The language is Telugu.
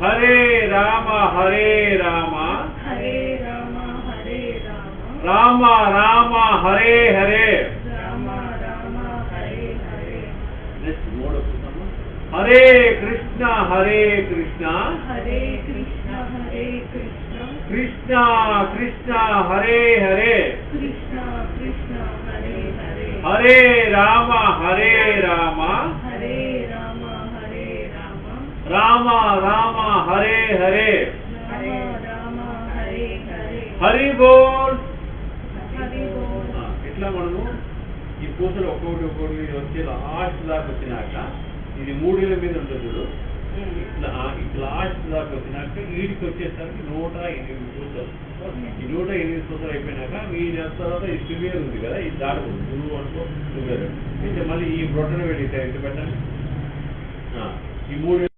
హరే రామ హరే రామ హరే రామ హరే రామ రామ రామ హరే హరే రామ రామ హరే హరే నెక్స్ట్ మూడో పుస్తకము హరే కృష్ణ హరే కృష్ణ హరే కృష్ణ హరే కృష్ణ కృష్ణ కృష్ణ హరే హరే కృష్ణ కృష్ణ హరే హరే హరే రామ హరే రామ హరే రామ హరే రామ రామ రామ హరే హరే హరే రామ హరే హరే హరి బోల్. హరి బోల్. ఇట్లా మనము ఈ పూసలు ఒక్కొక్కటి వచ్చి లాస్ట్ దాకా వచ్చినాక ఇది 3 ఏళ్ళ మీద ఉంటుంది చూడు. ఇట్లా లాస్ట్ దాకా వచ్చినాక వీడికి వచ్చేసరికి 108 పూసలు. ఈ 108 పూసలు అయిపోయినాక ఈ తర్వాత ఈ సువేర్ ఉంది కదా, ఇది దాడుతుంది గురువు అనుకో సువేర్. అయితే మళ్ళీ ఈ బ్రొట్టను వెళ్ళి ఇట్లా పెట్టండి. ఈ 3